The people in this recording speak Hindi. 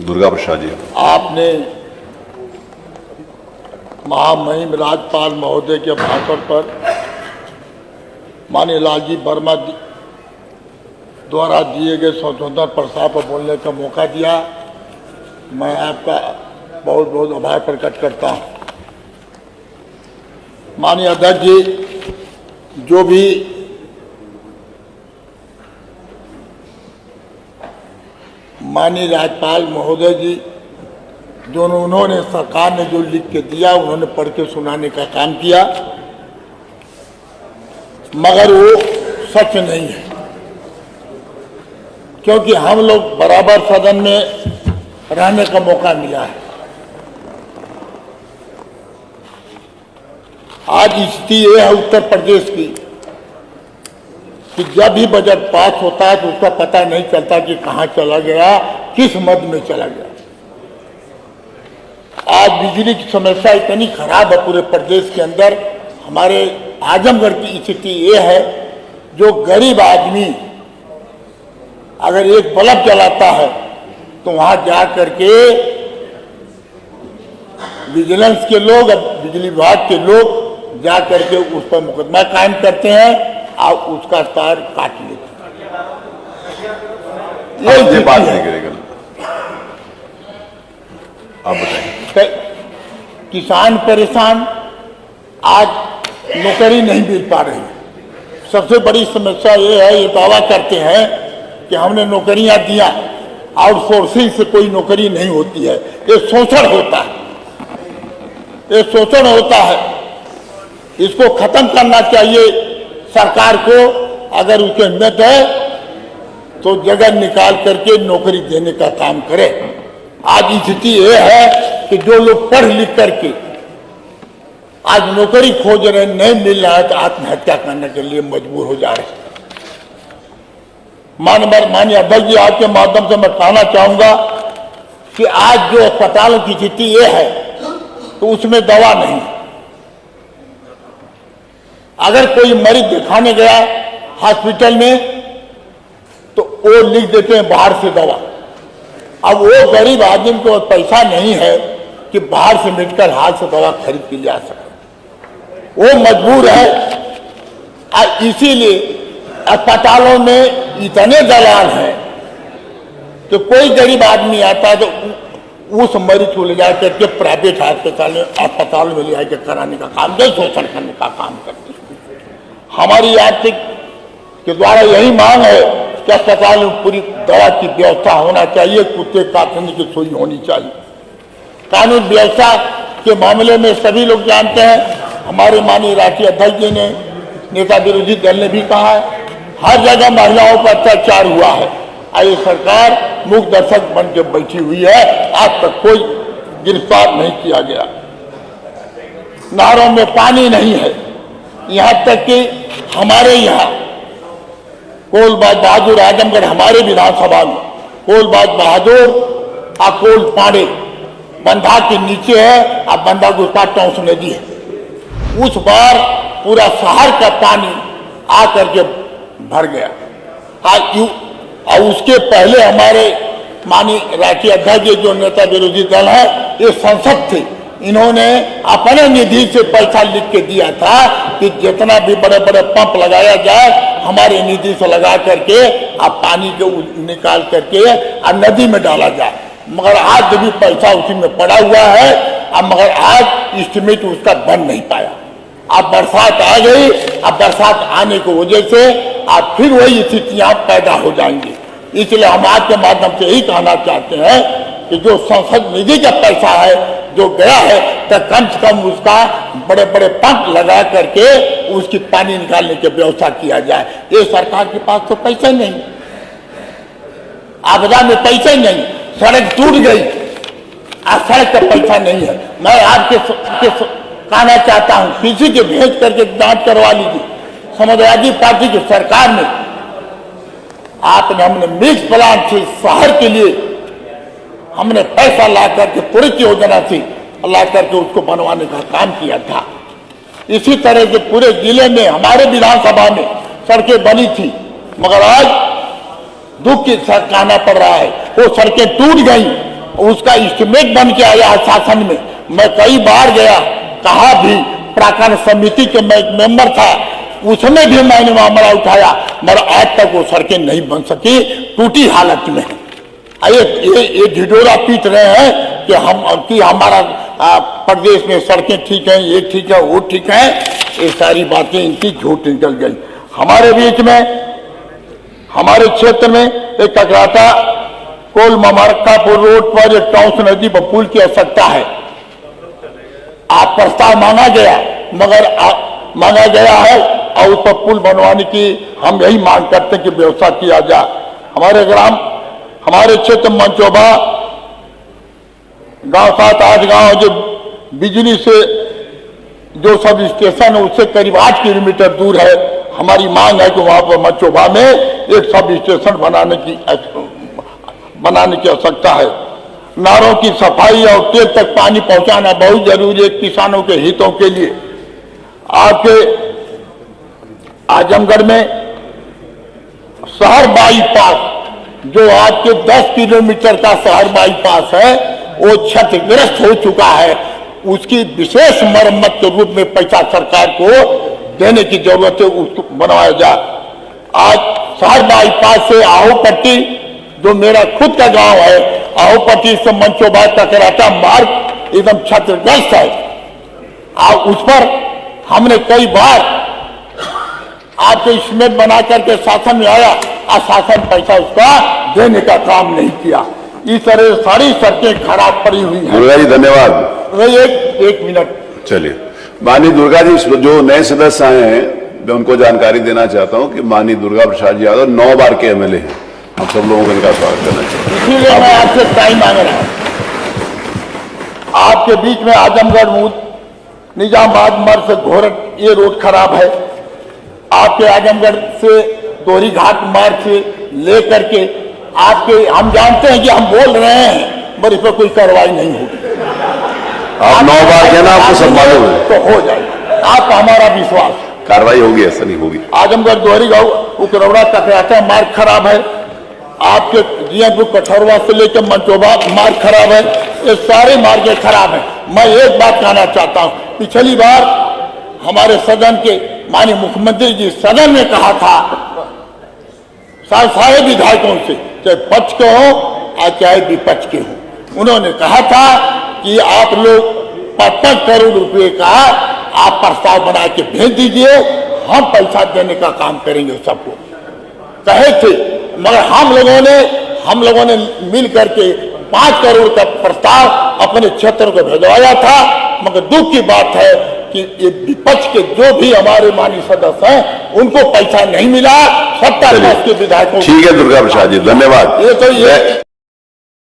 दुर्गा प्रसाद जी, आपने महामहिम राज्यपाल महोदय के भाषण पर माननीय लालजी वर्मा द्वारा दिए गए संशोधन प्रस्ताव पर बोलने का मौका दिया। मैं आपका बहुत बहुत आभार प्रकट करता हूँ। माननीय अध्यक्ष जी, जो भी माननीय राज्यपाल महोदय जी जो उन्होंने सरकार ने जो लिख के दिया उन्होंने पढ़ के सुनाने का काम किया, मगर वो सच नहीं है, क्योंकि हम लोग बराबर सदन में रहने का मौका मिला है। आज स्थिति ये है उत्तर प्रदेश की कि जब भी बजट पास होता है तो उसका पता नहीं चलता कि कहां चला गया, किस मद में चला गया। आज बिजली की समस्या इतनी खराब है पूरे प्रदेश के अंदर। हमारे आजमगढ़ की स्थिति ये है, जो गरीब आदमी अगर एक बल्ब जलाता है तो वहां जा करके विजिलेंस के लोग, बिजली विभाग के लोग जा करके उस पर मुकदमा कायम करते हैं और उसका तार काट लेते हैं। ये बात नहीं करेगा, आप बताएं। किसान परेशान, आज नौकरी नहीं मिल पा रही। सबसे बड़ी समस्या ये है, ये दावा करते हैं कि हमने नौकरियां दिया, आउटसोर्सिंग से कोई नौकरी नहीं होती है। ये शोषण होता है, ये शोषण होता है। इसको खत्म करना चाहिए सरकार को। अगर उसके हिम्मत है तो जगह निकाल करके नौकरी देने का काम करे। आज स्थिति ये है कि जो लोग पढ़ लिख करके आज नौकरी खोज रहे, नहीं मिल रहा है तो आत्महत्या करने के लिए मजबूर हो जा रहे हैं। माननीय अध्यक्ष जी, आपके माध्यम से मैं कहना चाहूंगा कि आज जो अस्पतालों की स्थिति ये है तो उसमें दवा नहीं। अगर कोई मरीज दिखाने गया हॉस्पिटल में तो वो लिख देते हैं बाहर से दवा। अब वो गरीब आदमी को पैसा नहीं है कि बाहर से मेडिकल हॉल से दवा खरीद के जा सके, वो मजबूर है। और इसीलिए अस्पतालों में इतने दलाल हैं कि कोई गरीब आदमी आता है तो उस मरीज को ले जा करके प्राइवेट अस्पताल में ले जाकर कराने का काम, जो शोषण करने का काम करते हैं। हमारी आर्थिक के द्वारा यही मांग है कि अस्पताल में पूरी दवा की व्यवस्था होना चाहिए, कुत्ते काटने की सुई होनी चाहिए। कानून व्यवस्था के मामले में सभी लोग जानते हैं, हमारे माननीय राष्ट्रीय अध्यक्ष जी ने, नेता विरोधी दल ने भी कहा है, हर जगह महिलाओं पर अत्याचार हुआ है। ये सरकार मूक दर्शक बन के बैठी हुई है, आज तक कोई गिरफ्तार नहीं किया गया। नहरों में पानी नहीं है, यहाँ तक कि हमारे यहाँ कोलबाज बहादुर, आजमगढ़ हमारे विधानसभा में कोलबाज बहादुर और कोल पाड़े बंधा के नीचे है और बंधा गुस्सा टौंस नदी है। उस बार पूरा शहर का पानी आकर के भर गया। और उसके पहले हमारे माननीय राष्ट्रीय अध्यक्ष जो नेता विरोधी दल है, ये संसद थे, इन्होंने अपने निधि से पैसा लिख के दिया था कि जितना भी बड़े बड़े पंप लगाया जाए हमारे निधि से लगा करके आप पानी को निकाल करके और नदी में डाला जाए। मगर आज भी पैसा उसी में पड़ा हुआ है, मगर आज एस्टिमेट उसका बन नहीं पाया। अब बरसात आ गई, अब बरसात आने की वजह से अब फिर वही स्थितियां पैदा हो जाएंगी। इसलिए हम आपके माध्यम से यही कहना चाहते हैं कि जो संसद निधि का पैसा है जो गया है, तो कम से कम उसका बड़े बड़े पंप लगा करके उसकी पानी निकालने की व्यवस्था किया जाए। ये सरकार के पास तो पैसा नहीं, आपदा में पैसा नहीं, सड़क टूट गई, आज सड़क का पैसा नहीं है। मैं आपके कहना चाहता हूं, किसी के भेज करके जांच करवा लीजिए। समाजवादी पार्टी की सरकार में आपने, हमने मिक्स प्लान से शहर के लिए हमने पैसा ला करके पूरी योजना से ला करके उसको बनवाने का काम किया था। इसी तरह से पूरे जिले में हमारे विधानसभा में सड़कें बनी थी, मगर आज दुख की साथ कहना पड़ रहा है, वो सड़कें टूट गई उसका एस्टिमेट बन के आया शासन में। मैं कई बार गया, कहा भी, प्राक्कलन समिति के मैं एक मेंबर था, उसमें भी मैंने मामला उठाया, मगर आज तक वो सड़कें नहीं बन सकी, टूटी हालत में है। ये ढिढोरा पीट रहे हैं कि हमारा प्रदेश में सड़कें ठीक हैं, ये ठीक है, वो ठीक है। ये सारी बातें इनकी झूठ निकल गई। हमारे बीच में, हमारे क्षेत्र में एक ककराटा कोल ममरकापुर रोड पर एक टॉन्स नदी पर पुल की आवश्यकता है। आप प्रस्ताव मांगा गया, मगर मांगा गया है और उस पर पुल बनवाने की हम यही मांग करते हैं कि व्यवस्था किया जाए। हमारे क्षेत्र मंचोबा गांव 7-8 गांव जो बिजली से जो सब स्टेशन है उससे करीब 8 किलोमीटर दूर है। हमारी मांग है कि वहां पर मंचोबा में एक सब स्टेशन बनाने की आवश्यकता है। नारों की सफाई और टेप तक पानी पहुंचाना बहुत जरूरी है किसानों के हितों के लिए। आपके आजमगढ़ में शहर बाईपास, जो आज के 10 किलोमीटर का शहर बाईपास है, वो क्षतिग्रस्त हो चुका है। उसकी विशेष मरम्मत के रूप में पैसा सरकार को देने की जरूरत है, उसको बनवाया जाए। आज शहर बाईपास से आहोपट्टी, जो मेरा खुद का गांव है, आहोपट्टी से मंचोबा ककराटा मार्ग एकदम क्षतिग्रस्त है। उस पर हमने कई बार आपके एस्टिमेट बना करके शासन में आया, शासन पैसा उसका देने का काम नहीं किया। इस तरह सारी सड़कें खराब पड़ी हुई हैं। दुर्गा जी धन्यवाद। एक मिनट चलिए। माननीय दुर्गा जी, जो नए सदस्य आए हैं मैं उनको जानकारी देना चाहता हूं कि माननीय दुर्गा प्रसाद यादव 9 बार के एमएलए हैं। हम सब लोगों को इनका स्वागत करना चाहिए। इसीलिए मैं आपसे टाइम मांग रहा हूं। आपके बीच में आजमगढ़ निजामाबाद मर्ग से घोरट ये रोड खराब है। आपके आजमगढ़ से दोहरी घाट मार्ग से लेकर के आपके, हम जानते हैं कि हम बोल रहे हैं, पर इस पर कोई कार्रवाई नहीं होगी। आप 9 बार कहना, आपको सब मालूम है तो हो जाए। आपका हमारा विश्वास, कार्रवाई होगी, ऐसा नहीं होगी। आजमगढ़ दोहरी गांव उकरौड़ा ककराटा मार्ग खराब है। आपके जियापुर कठौरवा से लेकर मंचोबा मार्ग खराब है। ये सारे मार्ग खराब है। मैं एक बात कहना चाहता हूं, पिछली बार हमारे सदन के माननीय मुख्यमंत्री जी सदन में कहा था, सारे विधायकों से, चाहे पक्ष के हो और चाहे विपक्ष के हो, उन्होंने कहा था कि आप लोग 55 करोड़ रुपए का आप प्रस्ताव बना के भेज दीजिए, हम पैसा देने का काम करेंगे सबको, कहे थे। मगर हम लोगों ने मिल करके 5 करोड़ का प्रस्ताव अपने क्षेत्र को भेजवाया था। मगर दुख की बात है कि ये विपक्ष के जो भी हमारे माननीय सदस्य हैं, उनको पैसा नहीं मिला। सत्ता पक्ष के विधायकों। ठीक है दुर्गा प्रसाद जी, धन्यवाद। ये तो ये